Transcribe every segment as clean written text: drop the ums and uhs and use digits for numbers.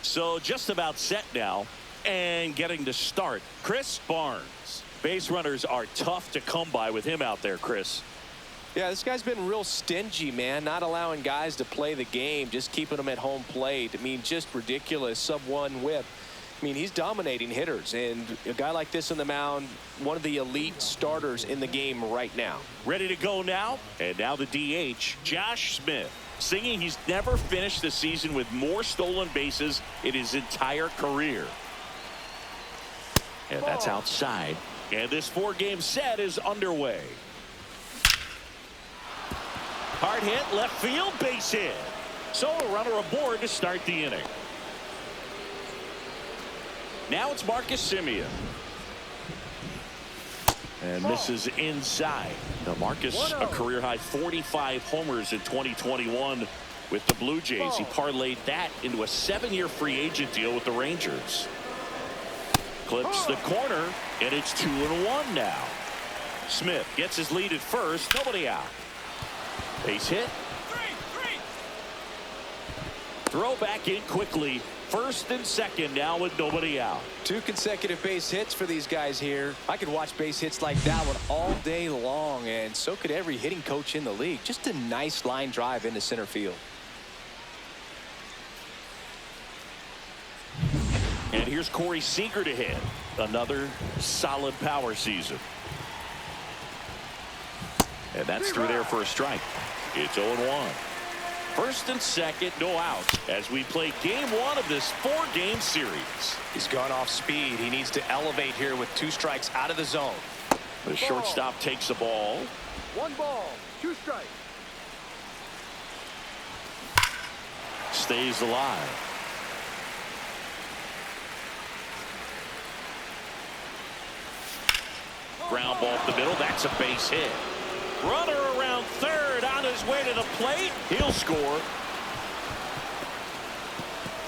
So just about set now and getting to start. Chris Barnes. Base runners are tough to come by with him out there, Chris. Yeah, this guy's been real stingy, man, not allowing guys to play the game, just keeping them at home plate. I mean, just ridiculous sub-1 whip. I mean, he's dominating hitters, and a guy like this on the mound, one of the elite starters in the game right now. Ready to go now, and now the DH, Josh Smith, singing he's never finished the season with more stolen bases in his entire career. And that's outside, and this 4-game set is underway. Hard hit, left field, base hit. So a runner aboard to start the inning. Now it's Marcus Semien. And misses inside. Now Marcus, a career-high 45 homers in 2021 with the Blue Jays. He parlayed that into a 7-year free agent deal with the Rangers. Clips the corner, and it's 2-1 now. Smith gets his lead at first, nobody out. Base hit. Throw back in quickly. First and second now with nobody out. 2 consecutive base hits for these guys here. I could watch base hits like that one all day long, and so could every hitting coach in the league. Just a nice line drive into center field. And here's Corey Seager to hit. Another solid power season. And that's through there for a strike. It's 0-1. First and second, no outs as we play game 1 of this 4-game series. He's gone off speed. He needs to elevate here with 2 strikes out of the zone. The shortstop takes the ball. 1 ball, 2 strikes. Stays alive. Ground ball up the middle. That's a base hit. Runner around third on his way to the plate. He'll score.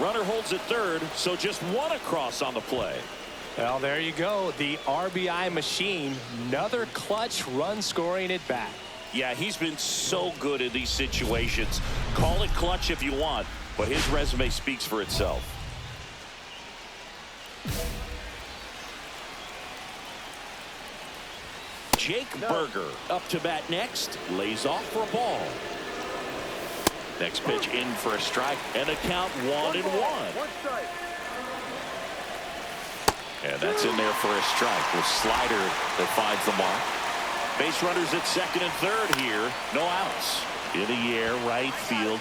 Runner holds at third, so just 1 across on the play. Well, there you go. The RBI machine. Another clutch run scoring at bat. Yeah, he's been so good in these situations. Call it clutch if you want, but his resume speaks for itself. Jake Berger up to bat next. Lays off for a ball. Next pitch in for a strike, and a count 1-1. 1 strike. And that's in there for a strike. The slider that finds the mark. Base runners at second and third here. No outs. In the air, right field.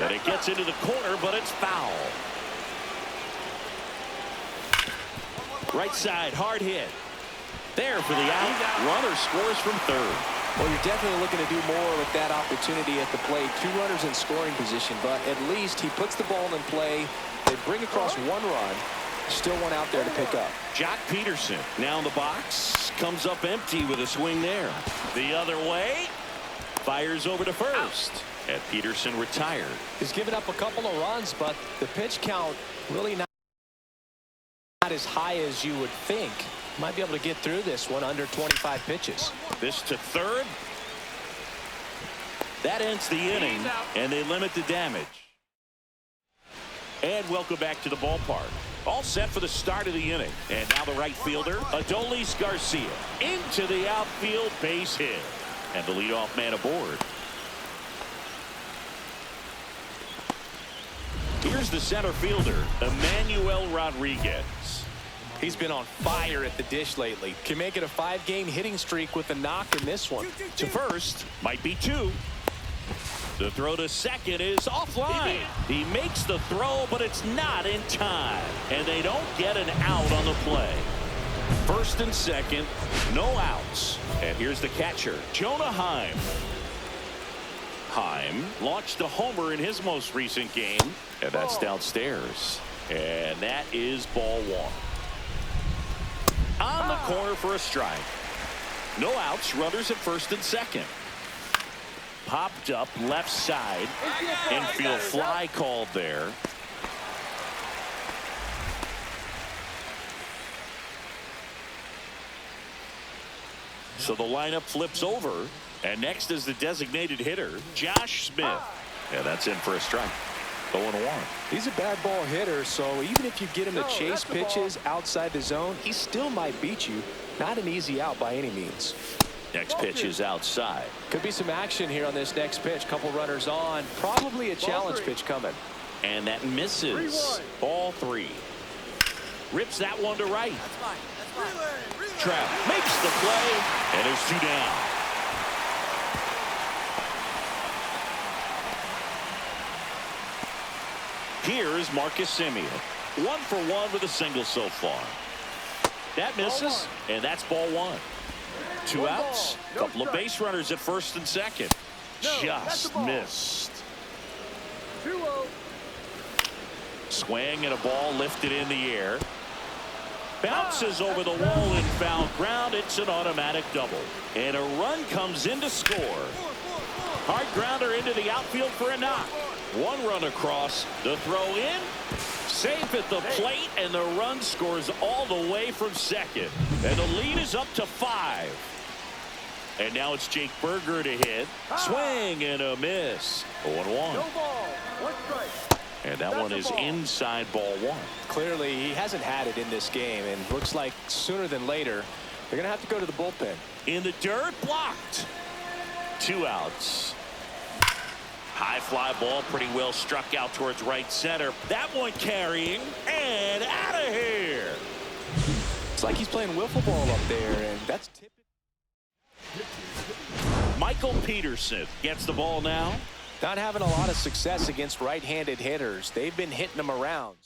And it gets into the corner, but it's foul. Right side, hard hit. There for the out. Runner scores from third. Well, you're definitely looking to do more with that opportunity at the plate. 2 runners in scoring position, but at least he puts the ball in play. They bring across 1 run. Still 1 out there to pick up. Jock Peterson now in the box. Comes up empty with a swing there. The other way. Fires over to first. And Peterson retired. He's given up a couple of runs, but the pitch count really not as high as you would think. Might be able to get through this one under 25 pitches. This to third. That ends the inning, and they limit the damage. And welcome back to the ballpark. All set for the start of the inning. And now the right fielder, Adolis Garcia, into the outfield, base hit. And the leadoff man aboard. Here's the center fielder, Emmanuel Rodriguez. He's been on fire at the dish lately. Can make it a 5-game hitting streak with a knock in this one. To first, might be 2. The throw to second is offline. He makes the throw, but it's not in time. And they don't get an out on the play. First and second, no outs. And here's the catcher, Jonah Heim. Heim launched a homer in his most recent game. And that's downstairs. And that is ball 1. On the corner for a strike. No outs, runners at first and second. Popped up left side. Infield fly called there. So the lineup flips over. And next is the designated hitter, Josh Smith. Yeah, that's in for a strike. 0-1. He's a bad ball hitter, so even if you get him to No, chase that's the ball. pitches outside the zone, he still might beat you. Not an easy out by any means. Next pitch is outside. Could be some action here on this next pitch. Couple runners on. Probably a challenge three. pitch coming. And that misses. 3-1. Ball 3. Rips that one to right. Relay. Trout makes the play, and there's 2 down. Here's Marcus Semien. 1 for 1 with a single so far. That misses, and that's ball 1. 2 One outs. ball, no Couple of strike. base runners at first and second. No, that's the Just ball. missed. 2-0. Swing and a ball lifted in the air. Bounces over the wall and foul ground. It's an automatic double. And a run comes in to score. Hard grounder into the outfield for a knock. 1 run across. The throw in. Safe at the plate, and the run scores all the way from second. And the lead is up to 5. And now it's Jake Berger to hit. Swing and a miss. 0-1. No ball. 1 strike. And that That's one a is ball. inside ball 1. Clearly, he hasn't had it in this game, and looks like sooner than later, they're going to have to go to the bullpen. In the dirt, blocked. 2 outs. High fly ball, pretty well struck out towards right center. That one carrying, and out of here. It's like he's playing wiffle ball up there, and that's typical. Michael Peterson gets the ball now. Not having a lot of success against right-handed hitters. They've been hitting them around.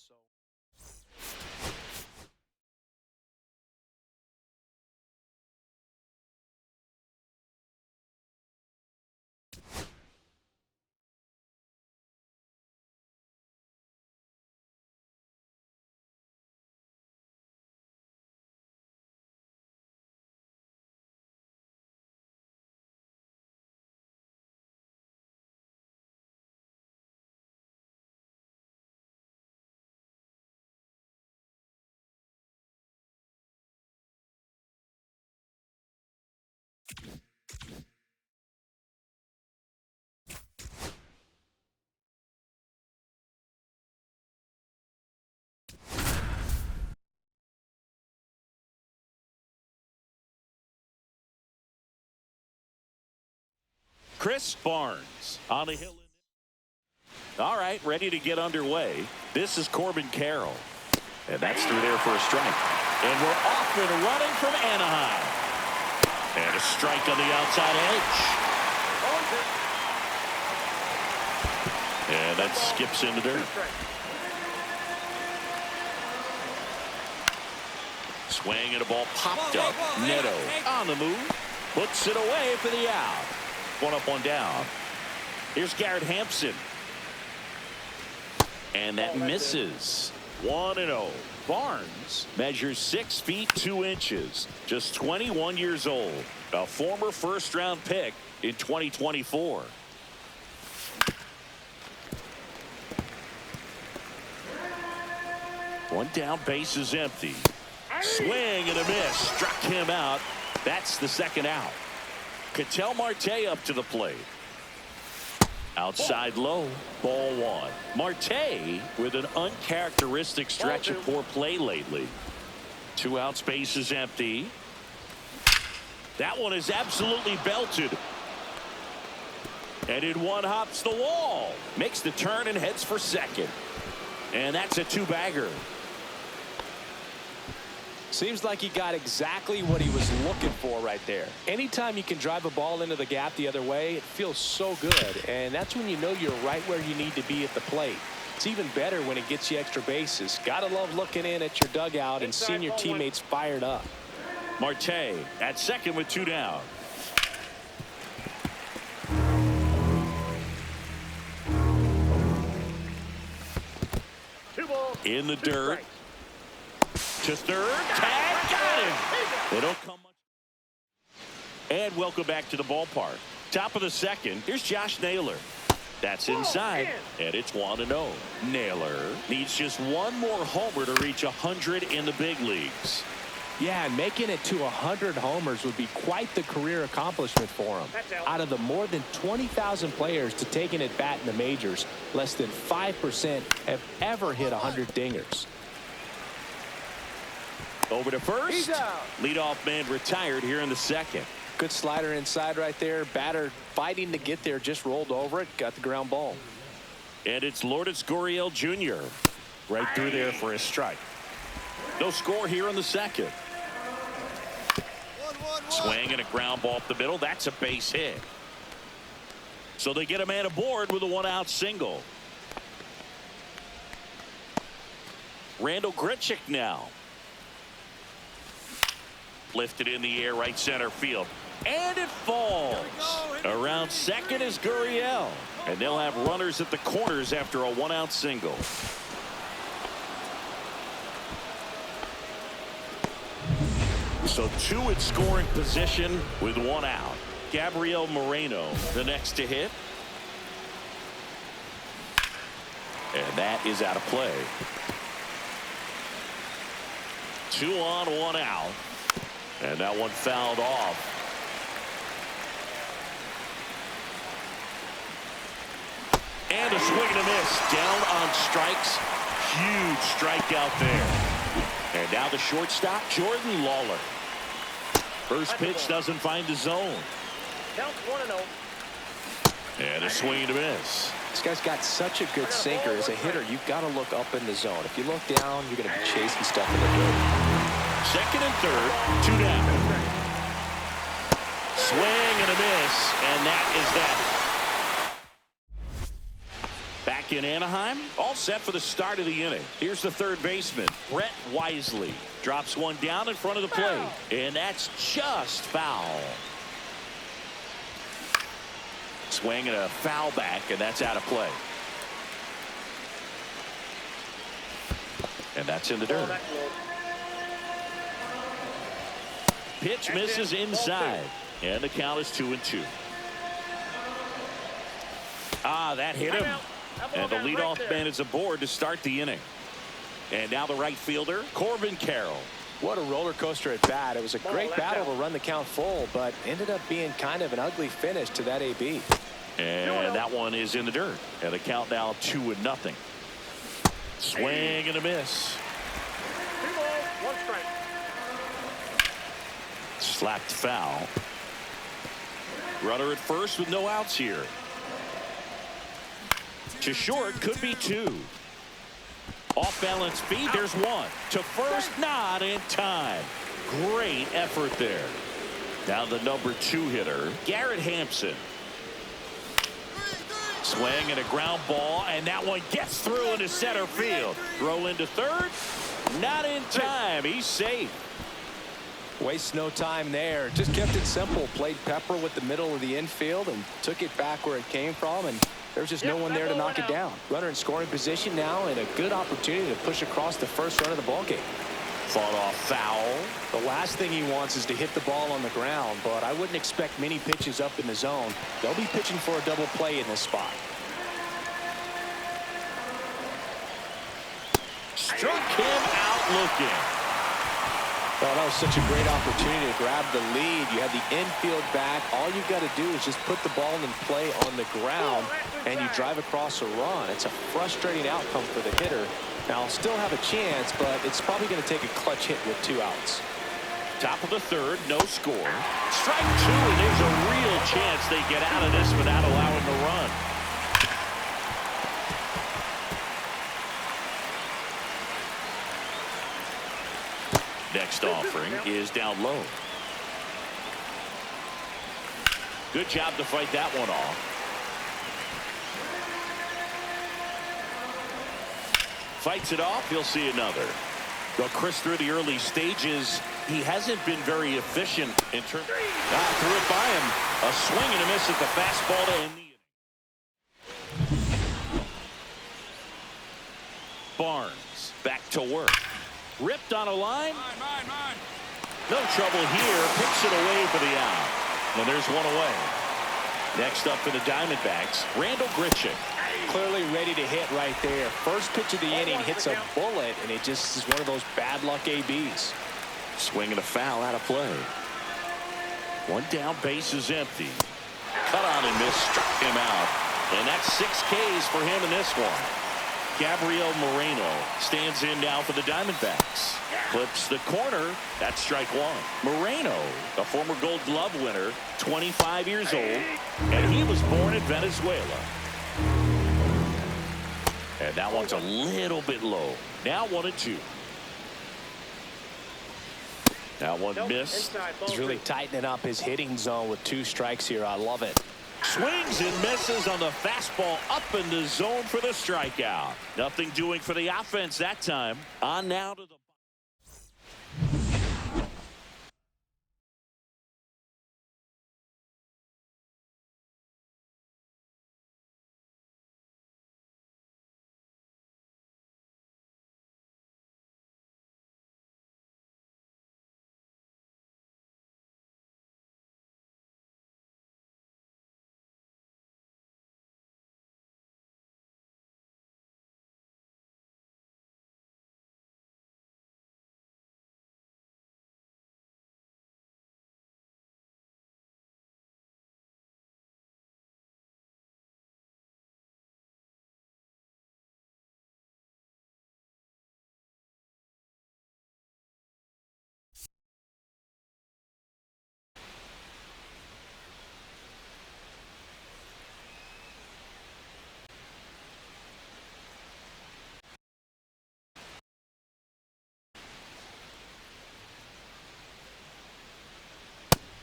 Chris Barnes on the hill. All right, ready to get underway. This is Corbin Carroll. And that's through there for a strike. And we're off and running from Anaheim. And a strike on the outside edge. And that skips in the dirt. 2 strike. Swing and a ball popped up. Neto on the move. Puts it away for the out. 1 up, 1 down. Here's Garrett Hampson. And that misses. 1-0. Barnes measures 6 feet 2 inches. Just 21 years old. A former first-round pick in 2024. One down, base is empty. Swing and a miss. Struck him out. That's the 2nd out. Ketel Marte up to the plate. Outside low, ball 1. Marte with an uncharacteristic stretch of poor play lately. 2 outs, base is empty. That one is absolutely belted. And in 1 hops the wall. Makes the turn and heads for second. And that's a 2-bagger. Seems like he got exactly what he was looking for right there. Anytime you can drive a ball into the gap the other way, it feels so good. And that's when you know you're right where you need to be at the plate. It's even better when it gets you extra bases. Gotta love looking in at your dugout and seeing your teammates fired up. Marte at second with 2 down. In the dirt. To third. Tag. Got him. They don't come much. And welcome back to the ballpark. Top of the 2nd. Here's Josh Naylor. That's inside. And it's 1-0. Naylor needs just 1 more homer to reach 100 in the big leagues. Yeah, and making it to 100 homers would be quite the career accomplishment for him. Out of the more than 20,000 players to take an at-bat in the majors, less than 5% have ever hit 100 dingers. Over to first. He's out. Leadoff man retired here in the second. Good slider inside right there. Batter fighting to get there, just rolled over it, got the ground ball. And it's Lourdes Gurriel Jr. right through there for a strike. No score here in the second. Swing and a ground ball up the middle. That's a base hit. So they get a man aboard with a one-out single. Randall Grichuk now. Lifted in the air, right center field. And it falls. Around second is Gurriel. And they'll have runners at the corners after a one-out single. So two in scoring position with one out. Gabriel Moreno, the next to hit. And that is out of play. 2 on, 1 out. And that one fouled off. And a swing and a miss. Down on strikes. Huge strikeout there. And now the shortstop, Jordan Lawler. First pitch doesn't find the zone. Count 1-0. And a swing and a miss. This guy's got such a good sinker. As a hitter, you've got to look up in the zone. If you look down, you're going to be chasing stuff in the dirt. Second and third, 2 down. Swing and a miss, and that is that. Back in Anaheim, all set for the start of the inning. Here's the third baseman, Brett Wisely. Drops one down in front of the plate, and that's just foul. Swing and a foul back, and that's out of play. And that's in the dirt. Pitch misses inside, and the count is 2-2. That hit him. And the leadoff man is aboard to start the inning. And now the right fielder, Corbin Carroll. What a roller coaster at bat. It was a great battle to run the count full, but ended up being kind of an ugly finish to that AB. And that one is in the dirt. And the count now 2-0. Swing and a miss. 2 balls, 1 strike. Slapped foul. Runner at first with no outs here. To short, could be 2. Off balance feed, there's 1. To first, not in time. Great effort there. Now the number 2 hitter, Garrett Hampson. Swing and a ground ball, and that one gets through into center field. Throw into third, not in time. He's safe. Wastes no time there. Just kept it simple. Played pepper with the middle of the infield and took it back where it came from, and there's just no one there to knock it down. Runner in scoring position now, and a good opportunity to push across the first run of the ballgame. Fought off foul. The last thing he wants is to hit the ball on the ground, but I wouldn't expect many pitches up in the zone. They'll be pitching for a double play in this spot. Struck him out looking. Well, that was such a great opportunity to grab the lead. You had the infield back. All you've got to do is just put the ball in play on the ground, and you drive across a run. It's a frustrating outcome for the hitter. Now, still have a chance, but it's probably going to take a clutch hit with 2 outs. Top of the third, no score. Strike 2, and there's a real chance they get out of this without allowing the run. Next offering is down low. Good job to fight that one off. Fights it off. He'll see another. But Chris, through the early stages, he hasn't been very efficient in terms. Threw it by him. A swing and a miss at the fastball to end the inning. Barnes back to work. Ripped on a line. No trouble here. Picks it away for the out. And there's one away. Next up for the Diamondbacks, Randall Grichuk. Clearly ready to hit right there. First pitch of the inning hits a bullet, and it just is one of those bad luck ABs. Swing and a foul out of play. One down, base is empty. Cut on and miss, struck him out. And that's 6 Ks for him in this one. Gabriel Moreno stands in now for the Diamondbacks. Clips the corner. That's strike one. Moreno, a former Gold Glove winner, 25 years old, and he was born in Venezuela. And that one's a little bit low. Now 1-2. That one missed. He's really tightening up his hitting zone with 2 strikes here. I love it. Swings and misses on the fastball up in the zone for the strikeout. Nothing doing for the offense that time. On now to the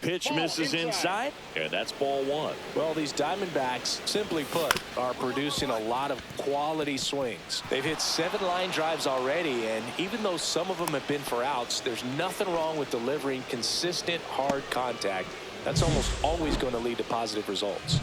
pitch misses inside, and that's ball one. Well, these Diamondbacks, simply put, are producing a lot of quality swings. They've hit 7 line drives already, and even though some of them have been for outs, there's nothing wrong with delivering consistent, hard contact. That's almost always going to lead to positive results.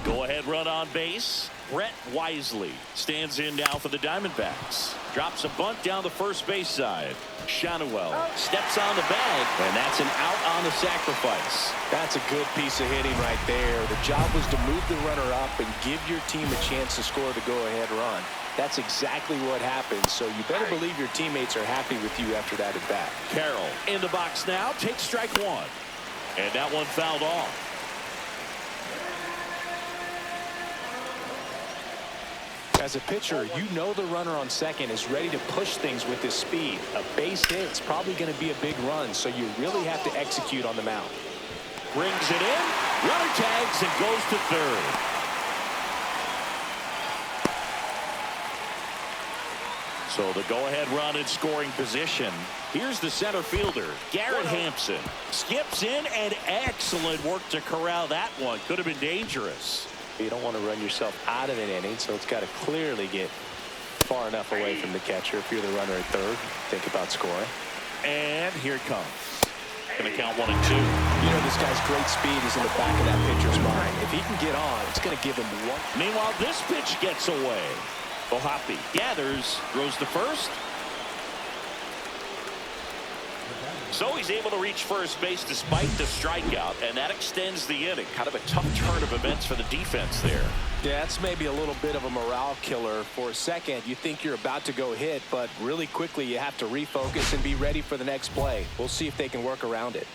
Go ahead run on base. Brett Wisely stands in now for the Diamondbacks. Drops a bunt down the first base side. Shanuel steps on the bag, and that's an out on the sacrifice. That's a good piece of hitting right there. The job was to move the runner up and give your team a chance to score the go-ahead run. That's exactly what happened, so you better believe your teammates are happy with you after that at bat. Carroll in the box now, takes strike one. And that one fouled off. As a pitcher, you know the runner on second is ready to push things with his speed. A base hit's probably going to be a big run, so you really have to execute on the mound. Brings it in, runner tags and goes to third. So the go-ahead run in scoring position. Here's the center fielder, Garrett Hampson. Skips in, and excellent work to corral that one. Could have been dangerous. You don't want to run yourself out of an inning, so it's got to clearly get far enough away from the catcher. If you're the runner at third, think about scoring. And here it comes. Going to count 1 and 2. You know, this guy's great speed is in the back of that pitcher's mind. If he can get on, it's going to give him one. Meanwhile, this pitch gets away. Ohapi gathers, throws to first. So he's able to reach first base despite the strikeout, and that extends the inning. Kind of a tough turn of events for the defense there. Yeah, that's maybe a little bit of a morale killer. For a second, you think you're about to go hit, but really quickly you have to refocus and be ready for the next play. We'll see if they can work around it.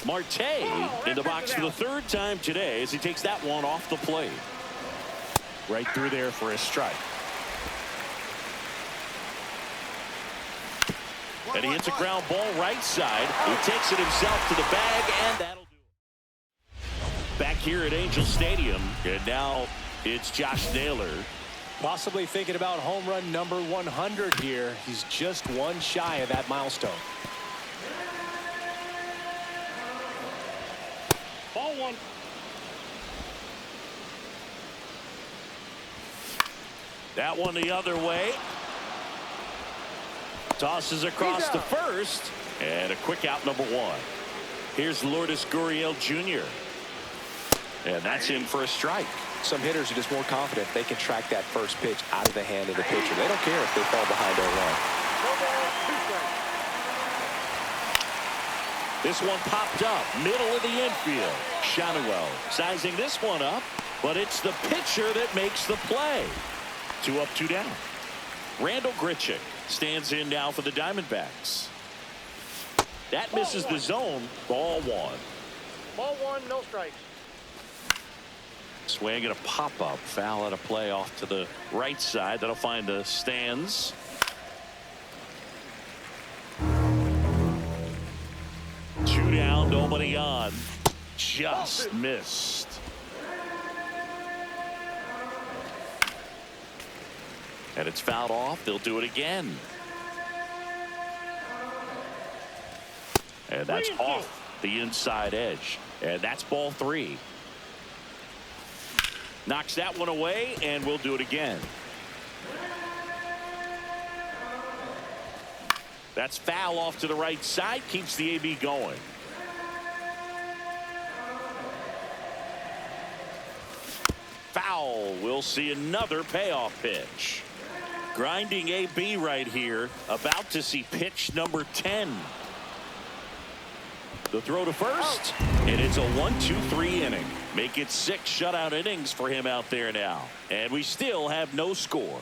Marte in the box for the 3rd time today as he takes that one off the plate. Right through there for a strike. And he hits a ground ball right side. He takes it himself to the bag, and that'll do it. Back here at Angel Stadium, and now it's Josh Naylor. Possibly thinking about home run number 100 here. He's just one shy of that milestone. Ball one. That one the other way. Tosses across to first. And a quick out, number 1. Here's Lourdes Gurriel Jr. And that's in for a strike. Some hitters are just more confident they can track that first pitch out of the hand of the pitcher. They don't care if they fall behind 0-1. This one popped up, middle of the infield. Shanuel sizing this one up, but it's the pitcher that makes the play. 2 up, 2 down. Randall Grichuk stands in now for the Diamondbacks. That misses the zone. Ball 1. Ball 1, no strikes. Swing and a pop-up. Foul out of play off to the right side. That'll find the stands. Two down, nobody on. Just missed. And it's fouled off. They'll do it again. And that's off the inside edge. And that's ball 3. Knocks that one away, and we'll do it again. That's foul off to the right side. Keeps the AB going. Foul. We'll see another payoff pitch. Grinding AB right here. About to see pitch number 10. The throw to first, and it's a 1-2-3 inning. Make it 6 shutout innings for him out there now. And we still have no score.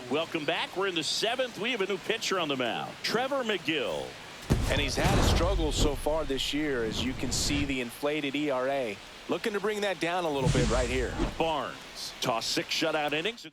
Welcome back. We're in the 7th. We have a new pitcher on the mound, Trevor McGill. And he's had a struggle so far this year, as you can see the inflated ERA. Looking to bring that down a little bit right here. Barnes tossed 6 shutout innings.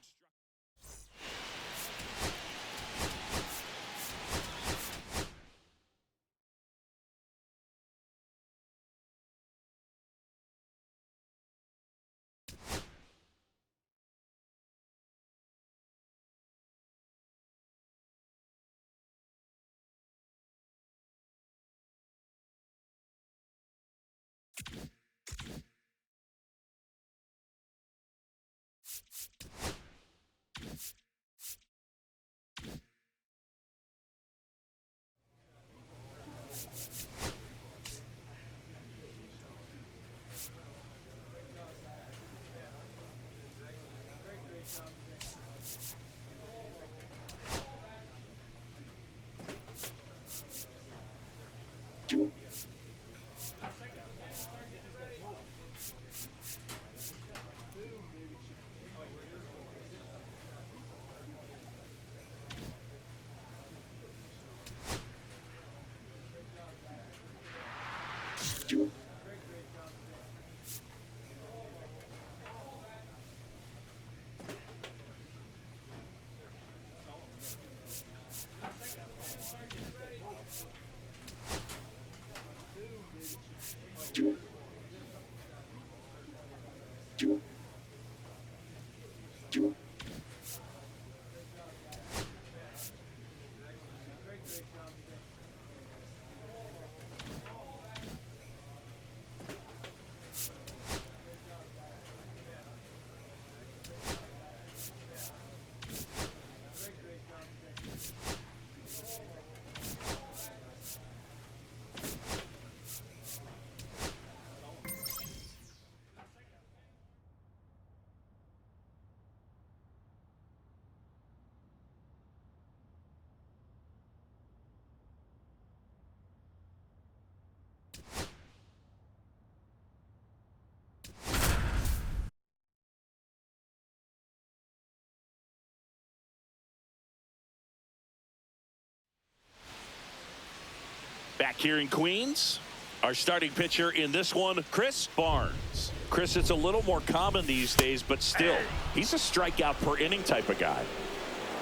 Back here in Queens, our starting pitcher in this one, Chris Barnes. Chris, it's a little more common these days, but still, he's a strikeout per inning type of guy.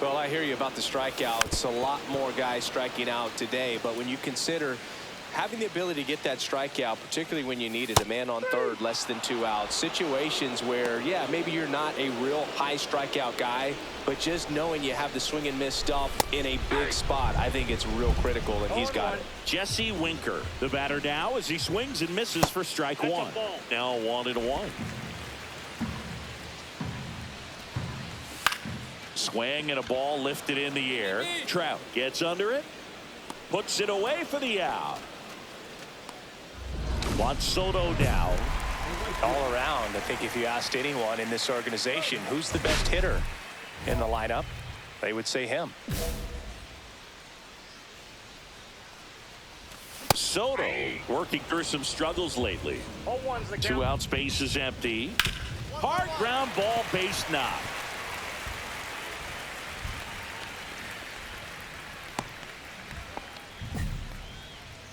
Well, I hear you about the strikeouts. A lot more guys striking out today, but when you consider having the ability to get that strikeout, particularly when you need it, a man on third, less than 2 outs, situations where, yeah, maybe you're not a real high strikeout guy, but just knowing you have the swing and miss stuff in a big spot, I think it's real critical, and he's got it. Jesse Winker, the batter now, as he swings and misses for strike 1. Now 1-1. Swing and a ball lifted in the air. Trout gets under it, puts it away for the out. Juan Soto now. All around, I think if you asked anyone in this organization who's the best hitter in the lineup, they would say him. Soto working through some struggles lately. 0-1's the 2 count. outs, base is empty. Hard ground ball, base knock.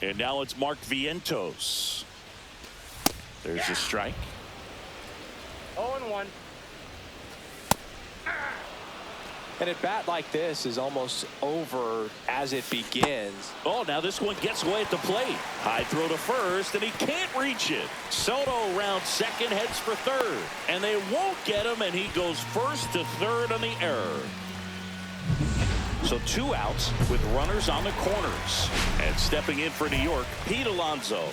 And now it's Mark Vientos. There's a strike. 0-1. And a bat like this is almost over as it begins. Oh, now this one gets away at the plate. High throw to first, and he can't reach it. Soto rounds second, heads for third. And they won't get him, and he goes first to third on the error. So 2 outs with runners on the corners. And stepping in for New York, Pete Alonso.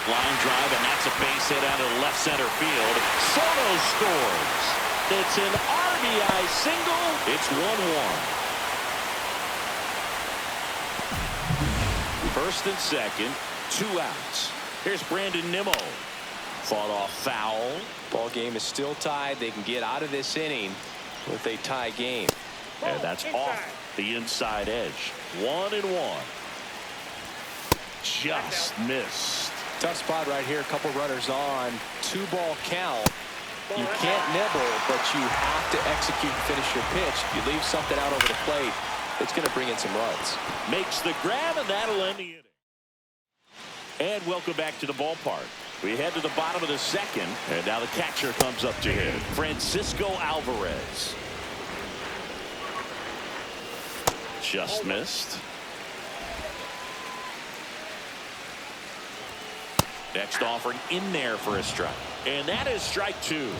Line drive, and that's a base hit out of left center field. Soto scores. It's an RBI single. It's 1-1. First and second, 2 outs. Here's Brandon Nimmo. Fought off foul. Ball game is still tied. They can get out of this inning with a tie game. And that's off the inside edge. 1-1. Just missed. Tough spot right here. A couple runners on. 2-ball count. You can't nibble, but you have to execute and finish your pitch. If you leave something out over the plate, it's going to bring in some runs. Makes the grab, and that'll end the inning. And welcome back to the ballpark. We head to the bottom of the second, and now the catcher comes up to hit. Francisco Alvarez. Just missed. Next offering in there for a strike. And that is strike 2.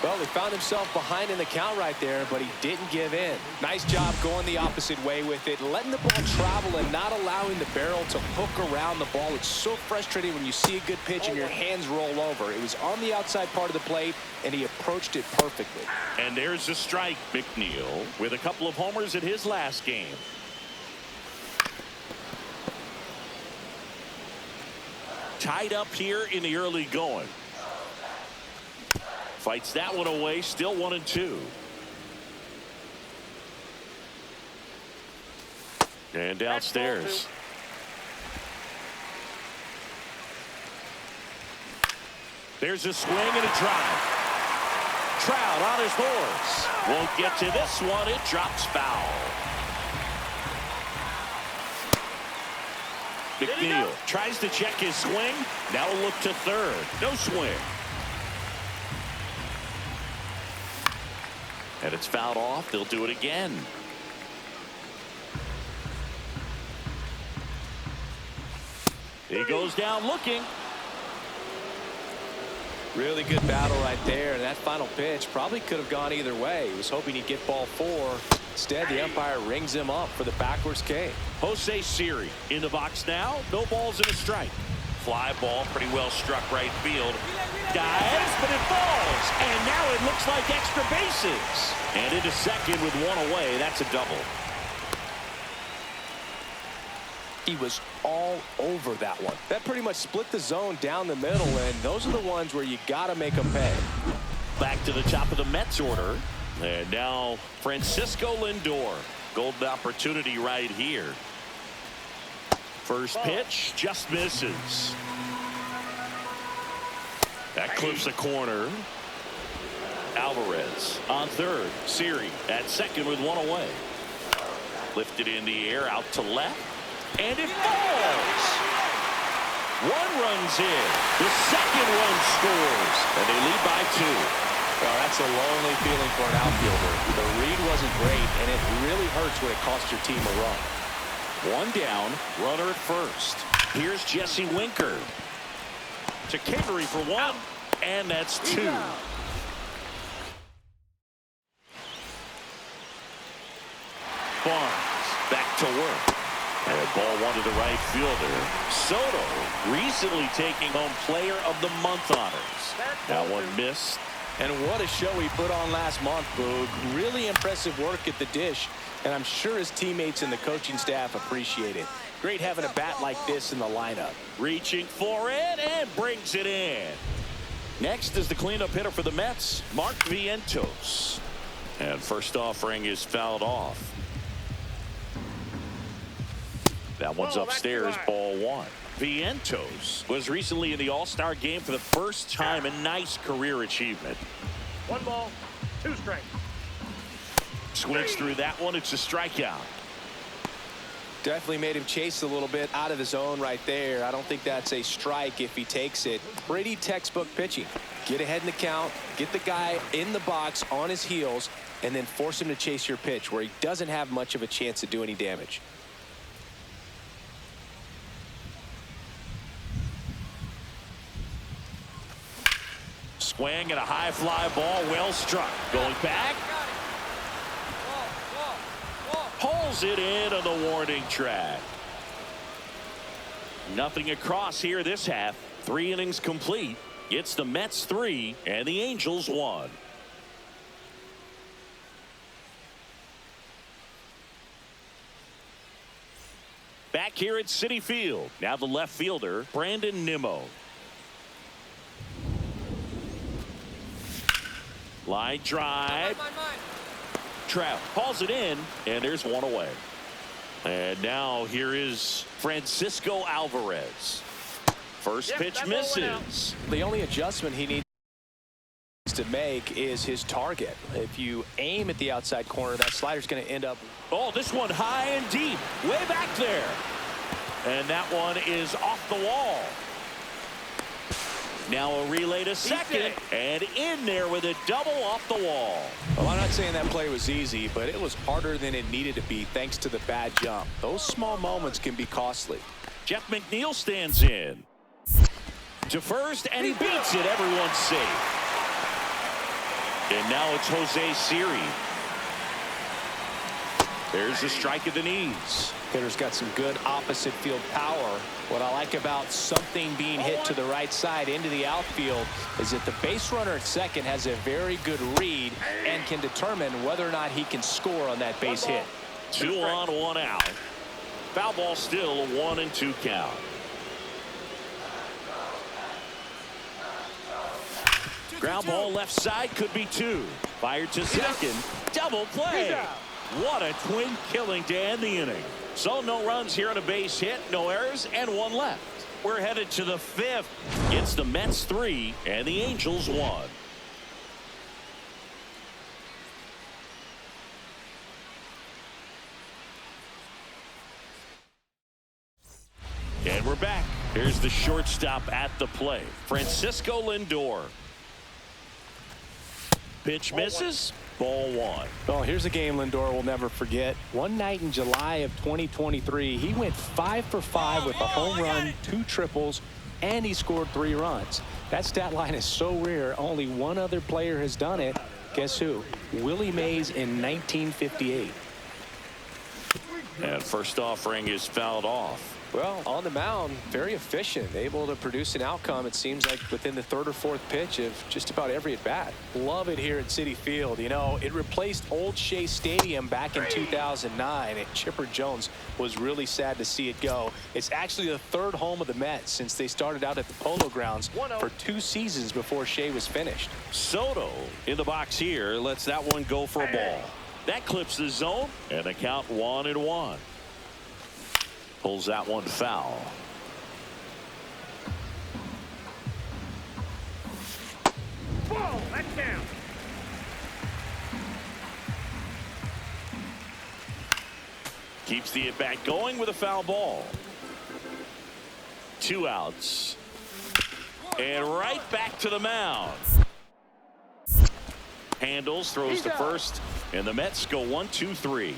Well, he found himself behind in the count right there, but he didn't give in. Nice job going the opposite way with it, letting the ball travel and not allowing the barrel to hook around the ball. It's so frustrating when you see a good pitch and your hands roll over. It was on the outside part of the plate, and he approached it perfectly. And there's a strike. McNeil with a couple of homers in his last game. Tied up here in the early going. Fights that one away, still 1-2. And downstairs. There's a swing and a drive. Trout on his horse. Won't get to this one. It drops foul. McNeil tries to check his swing. Now a look to third. No swing. And it's fouled off. They'll do it again. He goes down looking. Really good battle right there. And that final pitch probably could have gone either way. He was hoping he'd get ball 4. Instead, the umpire rings him up for the backwards K. Jose Siri in the box now. No balls and a strike. Fly ball pretty well struck right field. Dives, but it falls. And now it looks like extra bases. And into second with one away. That's a double. He was all over that one. That pretty much split the zone down the middle, and those are the ones where you got to make them pay. Back to the top of the Mets order. And now Francisco Lindor. Golden opportunity right here. First pitch just misses. That clips the corner. Alvarez on third. Siri at second with one away. Lifted in the air out to left. And it falls. One runs in. The second run scores. And they lead by 2. Well, that's a lonely feeling for an outfielder. The read wasn't great, and it really hurts when it costs your team a run. One down, runner at first. Here's Jesse Winker to Kingery for 1, and that's 2. Barnes back to work. And ball one to the right fielder. Soto recently taking home Player of the Month honors. That one missed. And what a show he put on last month, Boog. Really impressive work at the dish, and I'm sure his teammates and the coaching staff appreciate it. Great having a bat like this in the lineup. Reaching for it and brings it in. Next is the cleanup hitter for the Mets, Mark Vientos. And first offering is fouled off. That one's upstairs, ball one. Vientos was recently in the All-Star game for the first time. A nice career achievement. 1 ball, 2 strikes. Swings through that one. It's a strikeout. Definitely made him chase a little bit out of the zone right there. I don't think that's a strike if he takes it. Pretty textbook pitching. Get ahead in the count, get the guy in the box on his heels, and then force him to chase your pitch where he doesn't have much of a chance to do any damage. Swing and a high fly ball, well struck. Going back. Pulls it in on the warning track. Nothing across here this half. 3 innings complete. It's the Mets 3 and the Angels 1. Back here at Citi Field. Now the left fielder, Brandon Nimmo. Line drive. Trout hauls it in, and there's one away. And now here is Francisco Alvarez. First pitch misses. The only adjustment he needs to make is his target. If you aim at the outside corner, that slider's going to end up. Oh, this one high and deep, way back there. And that one is off the wall. Now a relay to second, and in there with a double off the wall. Well, I'm not saying that play was easy, but it was harder than it needed to be thanks to the bad jump. Those small moments can be costly. Jeff McNeil stands in. To first, and he beats it. Everyone's safe. And now it's Jose Siri. There's a strike at the knees. Hitter's got some good opposite field power. What I like about something being hit to the right side into the outfield is that the base runner at second has a very good read and can determine whether or not he can score on that base hit. 2 on, 1 out. Foul ball still, a 1-2 count. Ground ball left side, could be 2. Fired to second. Double play. What a twin killing to end the inning. So no runs here on a base hit, no errors, and 1 left. We're headed to the 5th. It's the Mets 3 and the Angels 1. And we're back. Here's the shortstop at the plate, Francisco Lindor. Pitch misses. Ball 1. Well, here's a game Lindor will never forget. One night in July of 2023, he went 5 for 5 with a home run, 2 triples, and he scored 3 runs. That stat line is so rare, only one other player has done it. Guess who? Willie Mays in 1958. And first offering is fouled off. Well, on the mound, very efficient, able to produce an outcome, it seems like, within the 3rd or 4th pitch of just about every at-bat. Love it here at Citi Field. You know, it replaced Old Shea Stadium back in 2009, and Chipper Jones was really sad to see it go. It's actually the 3rd home of the Mets since they started out at the Polo Grounds for 2 seasons before Shea was finished. Soto in the box here lets that one go for a ball. That clips the zone, and the count 1-1. Pulls that one foul. Ball, that's down. Keeps the at-bat going with a foul ball. 2 outs. And right back to the mound. Handles, throws to first, and the Mets go 1-2-3.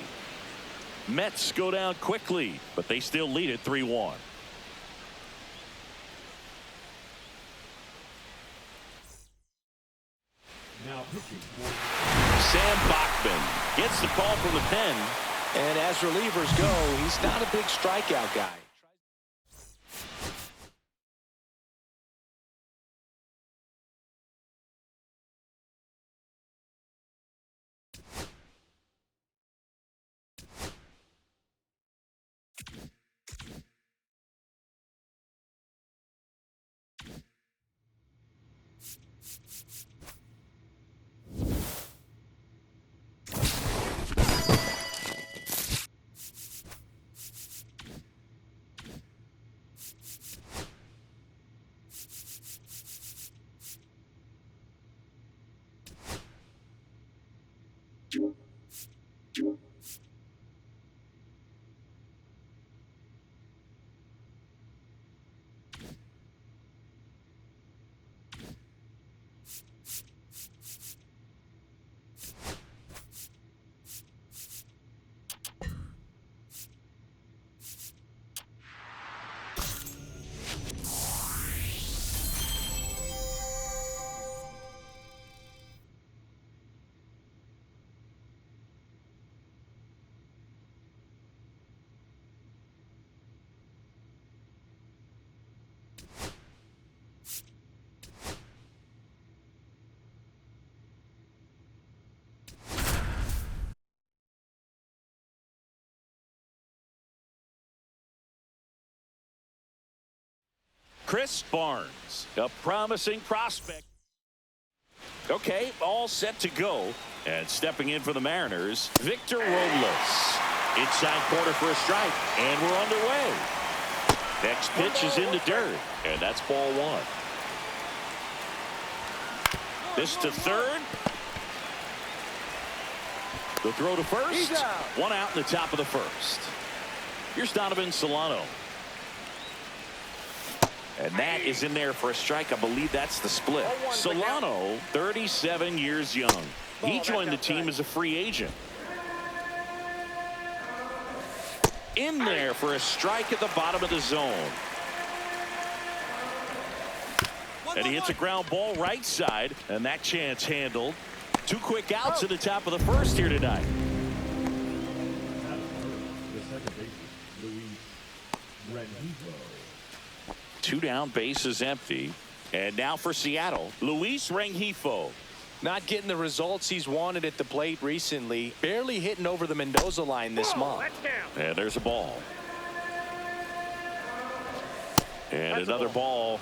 Mets go down quickly, but they still lead it 3-1. Sam Bachman gets the call from the pen. And as relievers go, he's not a big strikeout guy. Chris Barnes, a promising prospect. Okay, all set to go. And stepping in for the Mariners, Victor Robles. Inside corner for a strike, and we're underway. Next pitch is in the dirt, and that's ball one. This to third. The throw to first. One out in the top of the first. Here's Donovan Solano. And that is in there for a strike. I believe that's the split. Solano, 37 years young. He joined the team as a free agent. In there for a strike at the bottom of the zone. And he hits a ground ball right side, and that chance handled. Two quick outs at the top of the first here tonight. Two down, bases empty. And now for Seattle, Luis Rengifo. Not getting the results he's wanted at the plate recently. Barely hitting over the Mendoza line this month. And there's a ball. And that's another ball.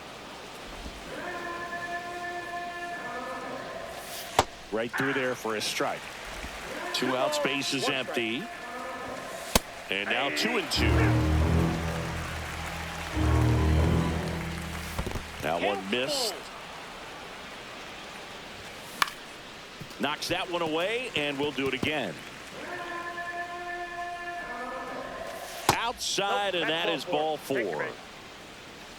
Right through there for a strike. Two outs, bases empty. And now 2-2. That one missed. Knocks that one away, and we'll do it again. Outside, and that is ball four.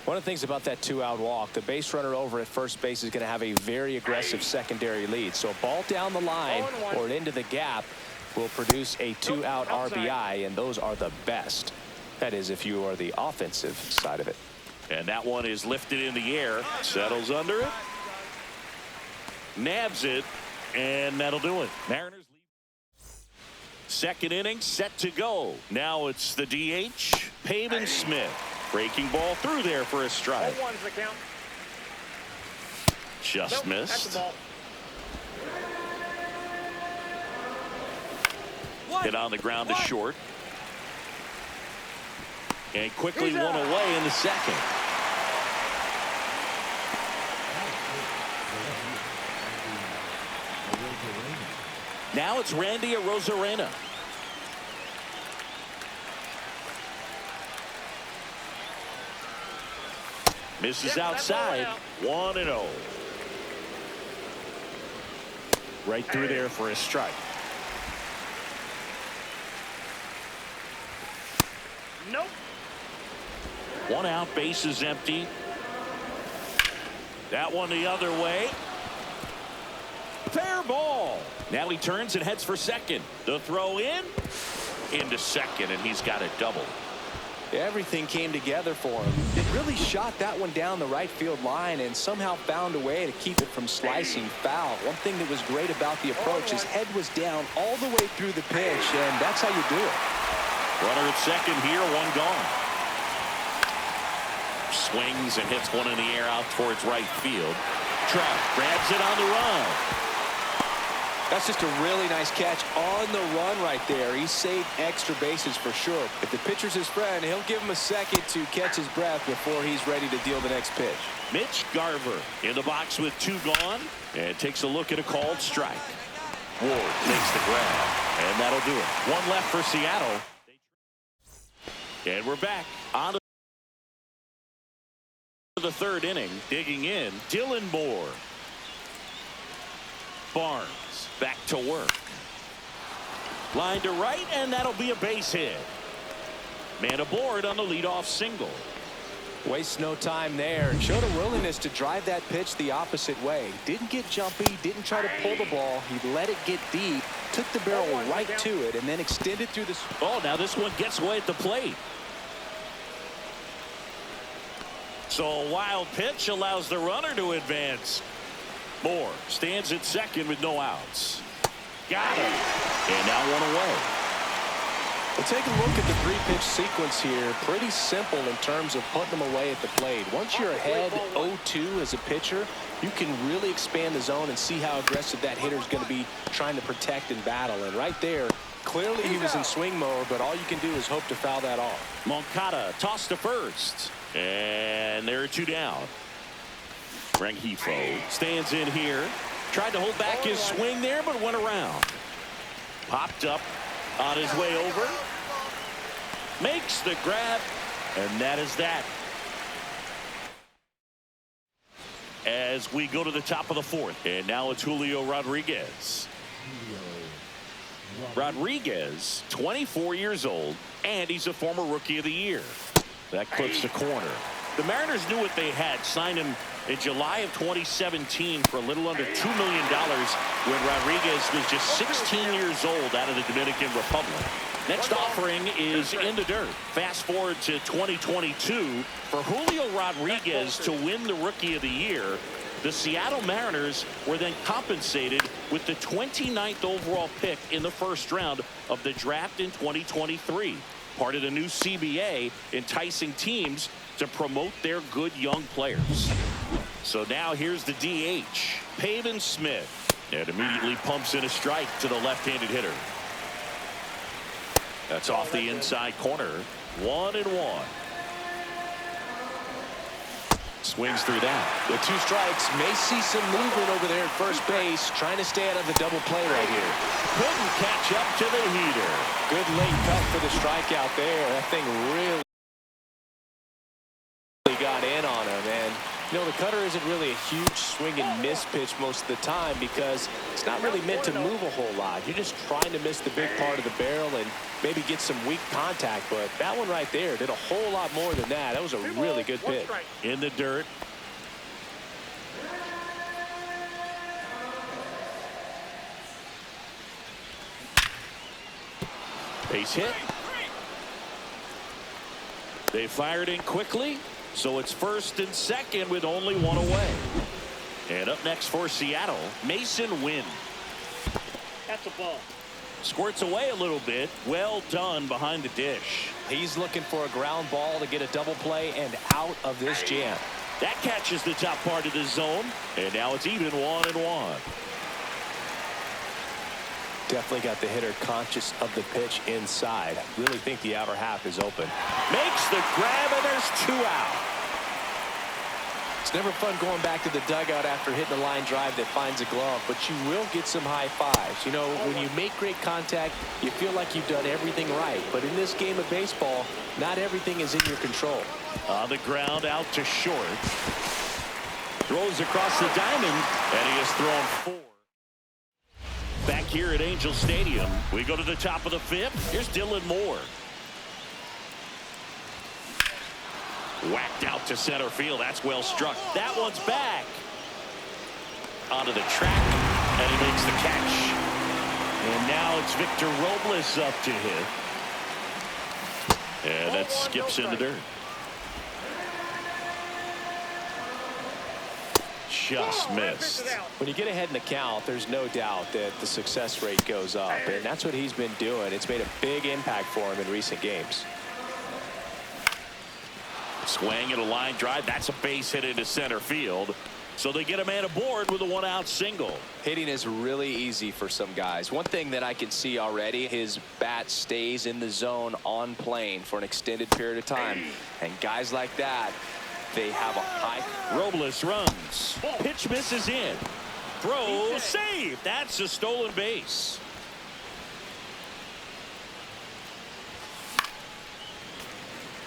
One of the things about that two-out walk, the base runner over at first base is going to have a very aggressive secondary lead. So a ball down the line or into the gap will produce a two-out RBI, and those are the best. That is, if you are the offensive side of it. And that one is lifted in the air, settles under it, nabs it, and that'll do it. Mariners lead. Second inning set to go. Now it's the DH, Pavin Smith. Breaking ball through there for a strike. Just missed. Hit on the ground to short. And quickly one away in the second. Now it's Randy Arozarena. Misses outside. 1-0. Right through there for a strike. Nope. One out, bases empty. That one the other way. Fair ball. Now he turns and heads for second. The throw in into second, and he's got it double. Everything came together for him. It really shot that one down the right field line and somehow found a way to keep it from slicing foul. One thing that was great about the approach, his head was down all the way through the pitch, and that's how you do it. Runner at second here, one gone. Swings and hits one in the air out towards right field. Trout grabs it on the run. That's just a really nice catch on the run right there. He saved extra bases for sure. If the pitcher's his friend, he'll give him a second to catch his breath before he's ready to deal the next pitch. Mitch Garver in the box with two gone and takes a look at a called strike. Ward takes the grab, and that'll do it. One left for Seattle. And we're back on to the third inning. Digging in, Dylan Moore. Barnes back to work. Line to right, and that'll be a base hit. Man aboard on the leadoff single. Wastes no time there. Showed a willingness to drive that pitch the opposite way. Didn't get jumpy, didn't try to pull the ball. He let it get deep, took the barrel right to it, and then extended through the... Oh, now this one gets away at the plate. So a wild pitch allows the runner to advance. Moore stands at second with no outs. Got him. And now one away. Well, take a look at the three-pitch sequence here. Pretty simple in terms of putting them away at the plate. Once you're ahead 0-2 as a pitcher, you can really expand the zone and see how aggressive that hitter is going to be trying to protect and battle. And right there, clearly he was in swing mode, but all you can do is hope to foul that off. Moncada tossed to first. And there are two down. Rengifo stands in here. Tried to hold back his swing there, but went around. Popped up on his way over. Makes the grab, and that is that. As we go to the top of the fourth, and now it's Julio Rodriguez. Rodriguez, 24 years old, and he's a former Rookie of the Year. That clips the corner. The Mariners knew what they had. Signed him in July of 2017 for a little under $2 million when Rodriguez was just 16 years old out of the Dominican Republic. Next offering is in the dirt. Fast forward to 2022. For Julio Rodriguez to win the Rookie of the Year, the Seattle Mariners were then compensated with the 29th overall pick in the first round of the draft in 2023. Part of the new CBA, enticing teams to promote their good young players. So now here's the DH, Pavin Smith, and immediately pumps in a strike to the left-handed hitter. That's off the inside corner. 1-1. Swings through that. With two strikes, may see some movement over there at first base, trying to stay out of the double play right here. Couldn't catch up to the heater. Good late cut for the strikeout there. That thing really got in on him. And you know, the cutter isn't really a huge swing and miss pitch most of the time because it's not really meant to move a whole lot. You're just trying to miss the big part of the barrel and maybe get some weak contact. But that one right there did a whole lot more than that. That was a really good pitch. In the dirt. Base hit. They fired in quickly. So it's first and second with only one away. And up next for Seattle, Mason Wynn. That's a ball. Squirts away a little bit. Well done behind the dish. He's looking for a ground ball to get a double play and out of this jam. That catches the top part of the zone. And now it's even 1-1. Definitely got the hitter conscious of the pitch inside. Really think the outer half is open. Makes the grab, and there's two out. It's never fun going back to the dugout after hitting a line drive that finds a glove, but you will get some high fives. You know, when you make great contact, you feel like you've done everything right. But in this game of baseball, not everything is in your control. On the ground, out to short. Throws across the diamond, and he has thrown 4. Back here at Angel Stadium, we go to the top of the fifth. Here's Dylan Moore. Whacked out to center field. That's well struck. That one's back. Onto the track, and he makes the catch. And now it's Victor Robles up to hit. And that skips in the dirt. Just missed. When you get ahead in the count, there's no doubt that the success rate goes up, and that's what he's been doing. It's made a big impact for him in recent games. Swing and a line drive. That's a base hit into center field. So they get a man aboard with a one-out single. Hitting is really easy for some guys. One thing that I can see already, his bat stays in the zone on plane for an extended period of time. And guys like that, they have a high. Robles runs. Pitch misses in. Throw save. That's a stolen base.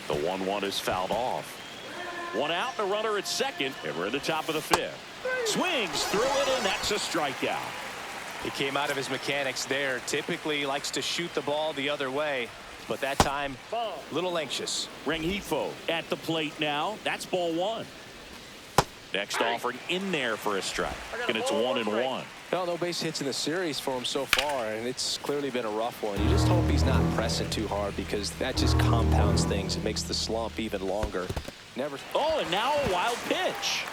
The 1-1 is fouled off. One out, the runner at second, and we're in the top of the fifth. Swings through it, and that's a strikeout. He came out of his mechanics there. Typically likes to shoot the ball the other way, but that time a little anxious. Rengifo at the plate now. That's ball one. Next offering in there for a strike, and it's 1-1. No base hits in the series for him so far, and it's clearly been a rough one. You just hope he's not pressing too hard, because that just compounds things. It makes the slump even longer. Never. Oh, and now a wild pitch.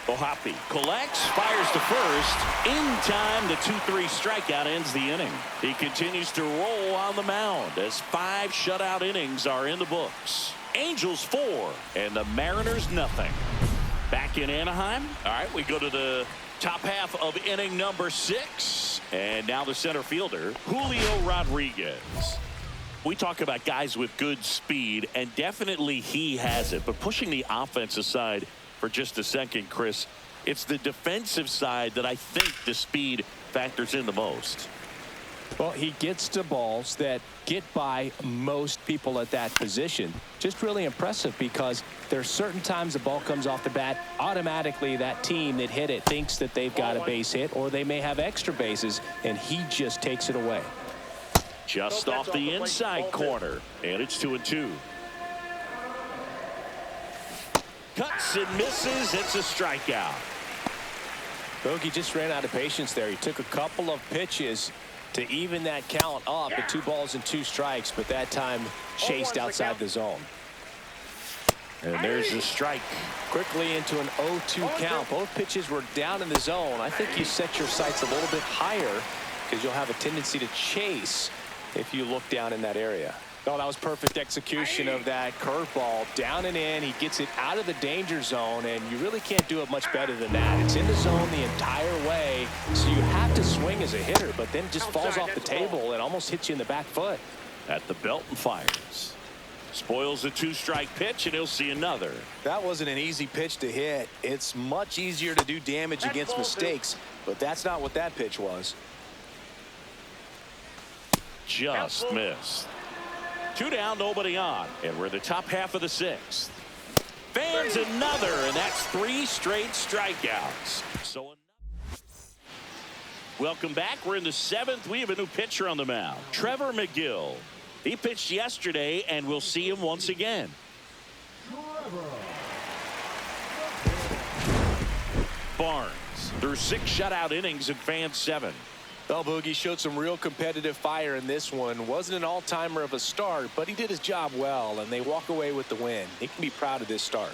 Ohapi collects, fires to first. In time, the 2-3 strikeout ends the inning. He continues to roll on the mound as 5 shutout innings are in the books. Angels 4 and the Mariners nothing. Back in Anaheim. All right, we go to the top half of inning number 6. And now the center fielder, Julio Rodriguez. We talk about guys with good speed, and definitely he has it. But pushing the offense aside for just a second, Chris, it's the defensive side that I think the speed factors in the most. Well, he gets to balls that get by most people at that position. Just really impressive, because there's certain times the ball comes off the bat, automatically that team that hit it thinks that they've got a base hit, or they may have extra bases, and he just takes it away. Just off the inside corner, and it's 2-2. Cuts and misses. It's a strikeout. Bogey just ran out of patience there. He took a couple of pitches to even that count up at 2 balls and 2 strikes, but that time chased outside the zone. And there's the strike. Quickly into an 0-2 count. Both pitches were down in the zone. I think you set your sights a little bit higher, because you'll have a tendency to chase if you look down in that area. Oh, that was perfect execution of that curveball. Down and in. He gets it out of the danger zone, and you really can't do it much better than that. It's in the zone the entire way, so you have to swing as a hitter, but then it just falls off the table and almost hits you in the back foot. At the belt and fires. Spoils a 2-strike pitch, and he'll see another. That wasn't an easy pitch to hit. It's much easier to do damage against mistakes, but that's not what that pitch was. Just missed. 2 down, nobody on, and we're in the top half of the 6th. Fans another, and that's 3 straight strikeouts. So welcome back. We're in the 7th. We have a new pitcher on the mound, Trevor McGill. He pitched yesterday, and we'll see him once again. Barnes through 6 shutout innings in fan 7. Well, Boogie showed some real competitive fire in this one. Wasn't an all-timer of a start, but he did his job well, and they walk away with the win. He can be proud of this start.